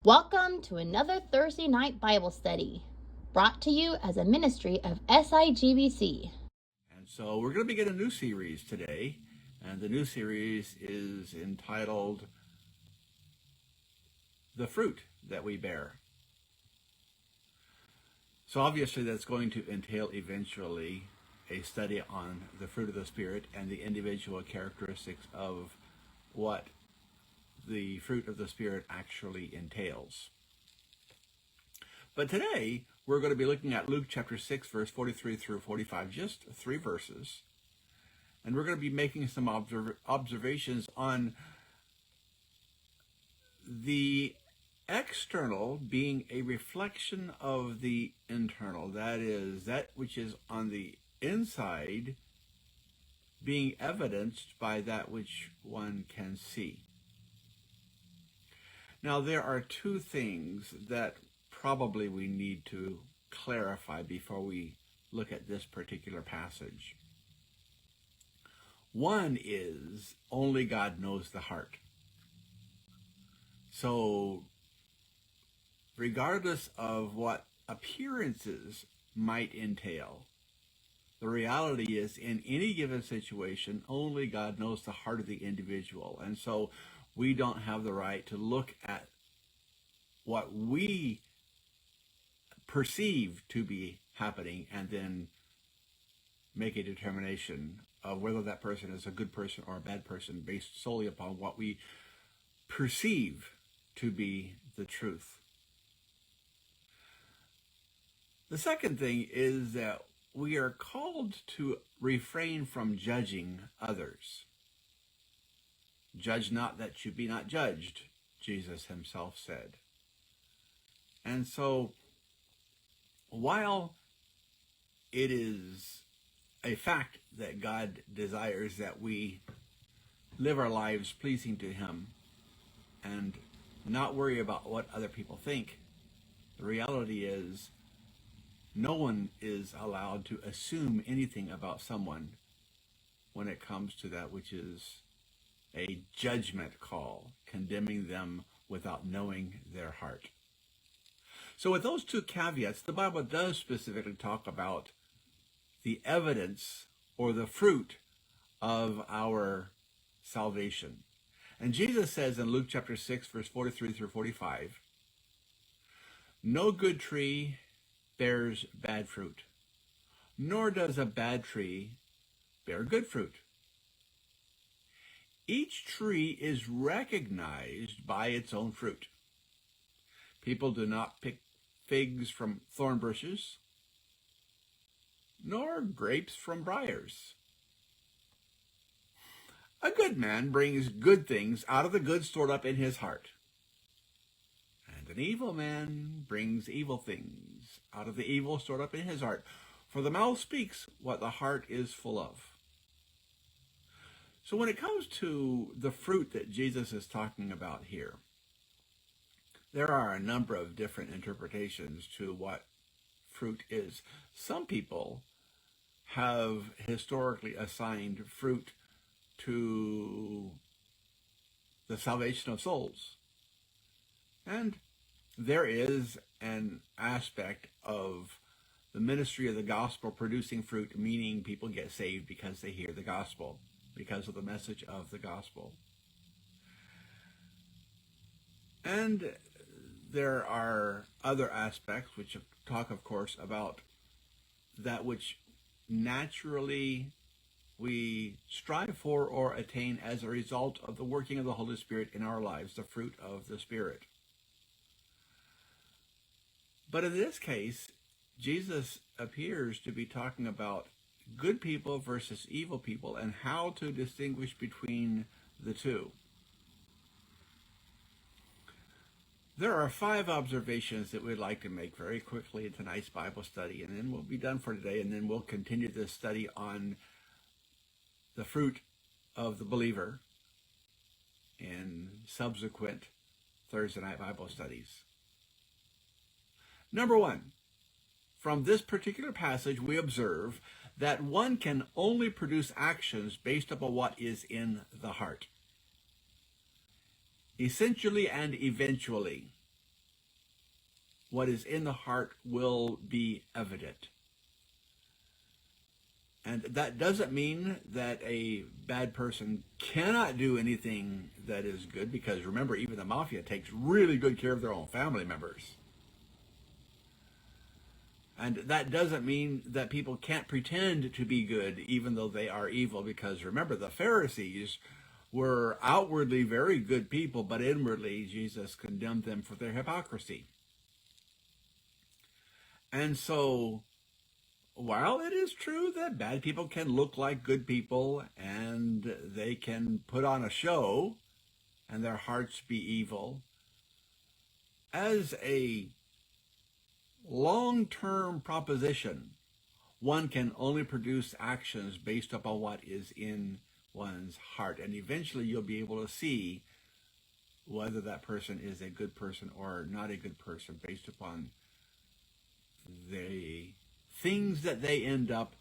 Welcome to another Thursday night Bible study, brought to you as a ministry of SIGBC. And so we're going to begin a new series today, and the new series is entitled The Fruit That We Bear. So obviously that's going to entail eventually a study on the fruit of the Spirit and the individual characteristics of what the fruit of the Spirit actually entails. But today, we're going to be looking at Luke chapter 6, verse 43 through 45, just 3 verses. And we're going to be making some observations on the external being a reflection of the internal. That is, that which is on the inside being evidenced by that which one can see. Now, there are two things that probably we need to clarify before we look at this particular passage. One is only God knows the heart. So regardless of what appearances might entail, the reality is in any given situation, only God knows the heart of the individual. And so we don't have the right to look at what we perceive to be happening and then make a determination of whether that person is a good person or a bad person based solely upon what we perceive to be the truth. The second thing is that we are called to refrain from judging others. Judge not that you be not judged, Jesus himself said. And so, while it is a fact that God desires that we live our lives pleasing to him and not worry about what other people think, the reality is no one is allowed to assume anything about someone when it comes to that which is a judgment call, condemning them without knowing their heart. So with those two caveats, the Bible does specifically talk about the evidence or the fruit of our salvation. And Jesus says in Luke chapter 6, verse 43 through 45, "No good tree bears bad fruit, nor does a bad tree bear good fruit. Each tree is recognized by its own fruit. People do not pick figs from thorn bushes, nor grapes from briars. A good man brings good things out of the good stored up in his heart, and an evil man brings evil things out of the evil stored up in his heart. For the mouth speaks what the heart is full of." So when it comes to the fruit that Jesus is talking about here, there are a number of different interpretations to what fruit is. Some people have historically assigned fruit to the salvation of souls. And there is an aspect of the ministry of the gospel producing fruit, meaning people get saved because they hear the gospel, because of the message of the gospel. And there are other aspects which talk, of course, about that which naturally we strive for or attain as a result of the working of the Holy Spirit in our lives, the fruit of the Spirit. But in this case, Jesus appears to be talking about good people versus evil people and how to distinguish between the two. There are 5 observations that we'd like to make very quickly in tonight's Bible study, and then we'll be done for today, and then we'll continue this study on the fruit of the believer in subsequent Thursday night Bible studies. Number 1, from this particular passage, we observe that one can only produce actions based upon what is in the heart. Essentially and eventually, what is in the heart will be evident. And that doesn't mean that a bad person cannot do anything that is good, because remember, even the mafia takes really good care of their own family members. And that doesn't mean that people can't pretend to be good even though they are evil, because remember, the Pharisees were outwardly very good people, but inwardly Jesus condemned them for their hypocrisy. And so, while it is true that bad people can look like good people and they can put on a show and their hearts be evil, as a long-term proposition, one can only produce actions based upon what is in one's heart. And eventually you'll be able to see whether that person is a good person or not a good person based upon the things that they end up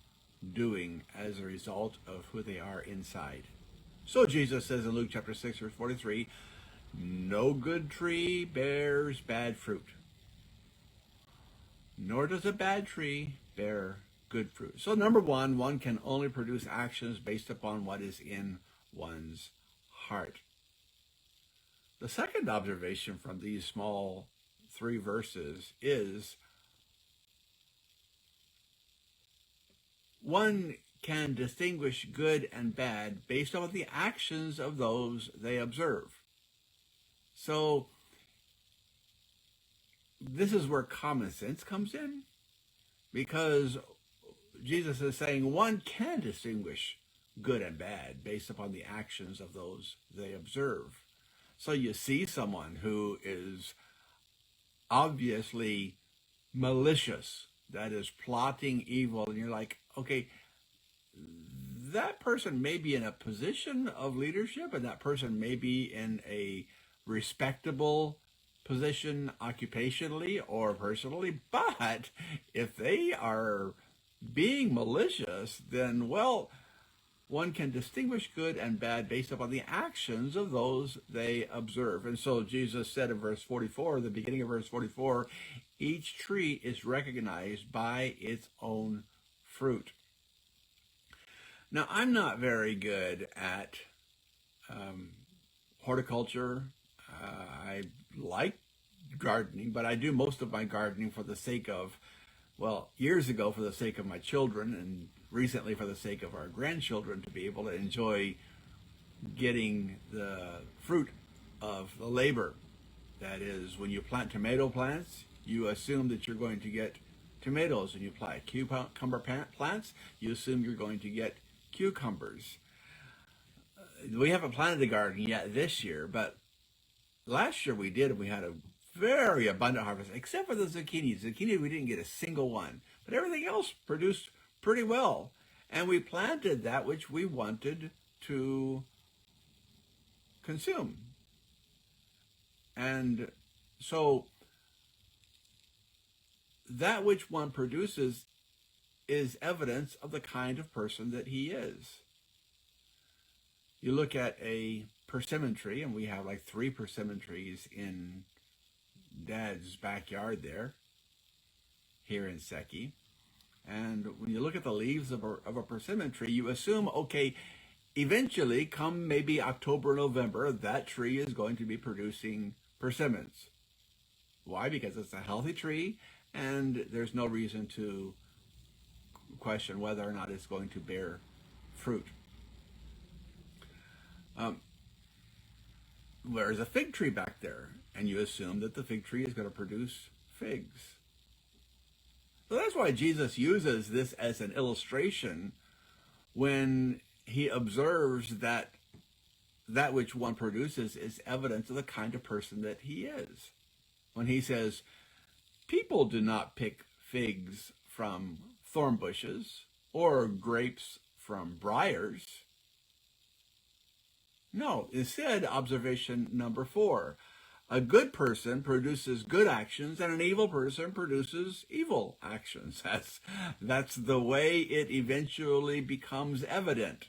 doing as a result of who they are inside. So Jesus says in Luke chapter 6, verse 43, no good tree bears bad fruit, nor does a bad tree bear good fruit. So number one can only produce actions based upon what is in one's heart. The second observation from these small 3 verses is one can distinguish good and bad based on the actions of those they observe. So this is where common sense comes in, because Jesus is saying one can distinguish good and bad based upon the actions of those they observe. So you see someone who is obviously malicious, that is plotting evil, and you're like, okay, that person may be in a position of leadership, and that person may be in a respectable position occupationally or personally, but if they are being malicious, then, well, one can distinguish good and bad based upon the actions of those they observe. And so Jesus said in verse 44, the beginning of verse 44, each tree is recognized by its own fruit. Now, I'm not very good at horticulture. I like gardening, but I do most of my gardening for the sake of, well, years ago for the sake of my children, and recently for the sake of our grandchildren, to be able to enjoy getting the fruit of the labor. That is, when you plant tomato plants, you assume that you're going to get tomatoes. When you plant cucumber plants, you assume you're going to get cucumbers. We haven't planted a garden yet this year, but last year we did, and we had a very abundant harvest, except for the zucchini. Zucchini, we didn't get a single one, but everything else produced pretty well. And we planted that which we wanted to consume. And so that which one produces is evidence of the kind of person that he is. You look at a persimmon tree, and we have like 3 persimmon trees in Dad's backyard there, here in Seki. And when you look at the leaves of a persimmon tree, you assume, okay, eventually, come maybe October, November, that tree is going to be producing persimmons. Why? Because it's a healthy tree, and there's no reason to question whether or not it's going to bear fruit. There's a fig tree back there, and you assume that the fig tree is going to produce figs. So that's why Jesus uses this as an illustration when he observes that that which one produces is evidence of the kind of person that he is. When he says, people do not pick figs from thorn bushes or grapes from briars. No, instead, observation number 4. A good person produces good actions, and an evil person produces evil actions. That's the way it eventually becomes evident.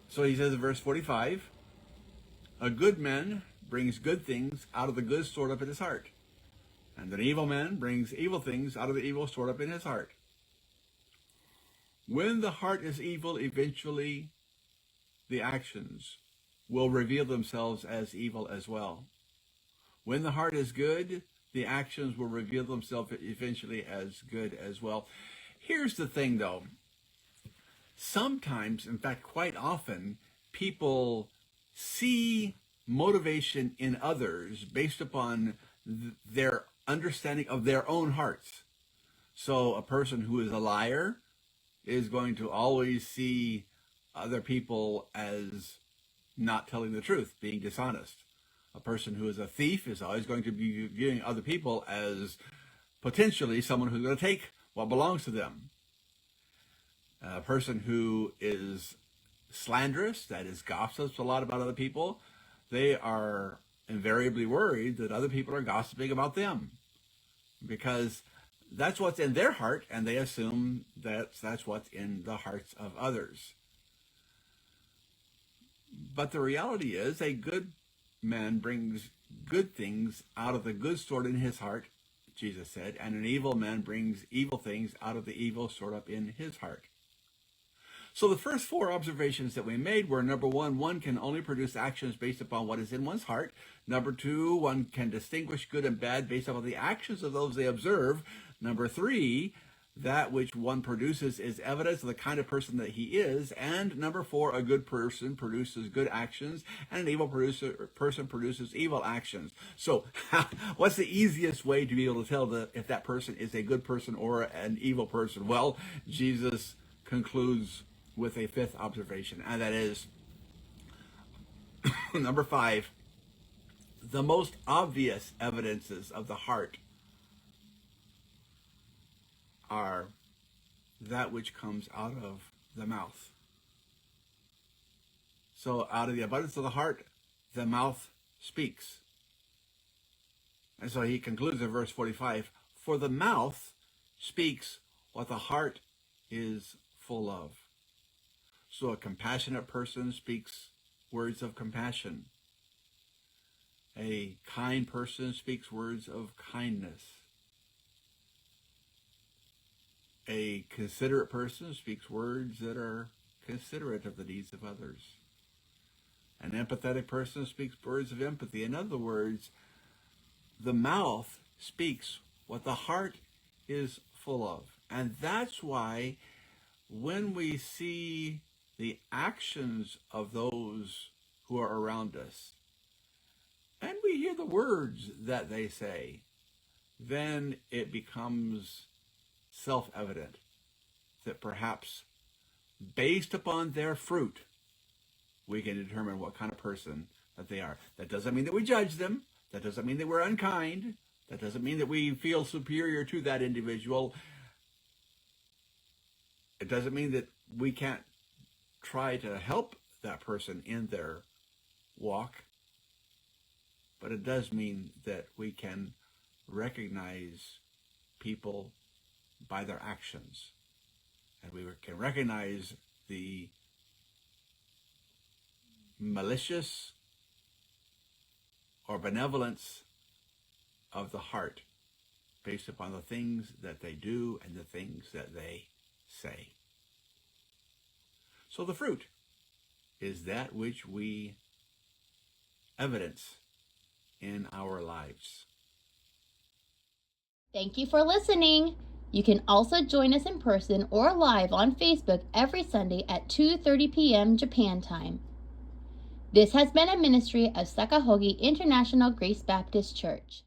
So he says in verse 45, a good man brings good things out of the good stored up in his heart. And an evil man brings evil things out of the evil stored up in his heart. When the heart is evil, eventually the actions will reveal themselves as evil as well. When the heart is good, the actions will reveal themselves eventually as good as well. Here's the thing, though. Sometimes, in fact, quite often, people see motivation in others based upon their understanding of their own hearts. So a person who is a liar is going to always see other people as not telling the truth, being dishonest. A person who is a thief is always going to be viewing other people as potentially someone who's going to take what belongs to them. A person who is slanderous, that is, gossips a lot about other people, they are invariably worried that other people are gossiping about them, because that's what's in their heart, and they assume that's what's in the hearts of others. But the reality is, a good man brings good things out of the good stored in his heart, Jesus said, and an evil man brings evil things out of the evil stored up in his heart. So the first four observations that we made were, number one can only produce actions based upon what is in one's heart. Number two, one can distinguish good and bad based upon the actions of those they observe. Number three, that which one produces is evidence of the kind of person that he is. And number four, a good person produces good actions, and an evil person produces evil actions. So what's the easiest way to be able to tell if that person is a good person or an evil person? Well, Jesus concludes with a fifth observation, and that is number 5, the most obvious evidences of the heart are that which comes out of the mouth. So out of the abundance of the heart, the mouth speaks. And so he concludes in verse 45, for the mouth speaks what the heart is full of. So a compassionate person speaks words of compassion. A kind person speaks words of kindness. A considerate person speaks words that are considerate of the needs of others. An empathetic person speaks words of empathy. In other words, the mouth speaks what the heart is full of. And that's why when we see the actions of those who are around us, and we hear the words that they say, then it becomes self-evident that perhaps based upon their fruit, we can determine what kind of person that they are. That doesn't mean that we judge them. That doesn't mean that we're unkind. That doesn't mean that we feel superior to that individual. It doesn't mean that we can't try to help that person in their walk. But it does mean that we can recognize people by their actions. And we can recognize the malicious or benevolence of the heart based upon the things that they do and the things that they say. So the fruit is that which we evidence in our lives. Thank you for listening. You can also join us in person or live on Facebook every Sunday at 2:30 p.m. Japan time. This has been a ministry of Sakahogi International Grace Baptist Church.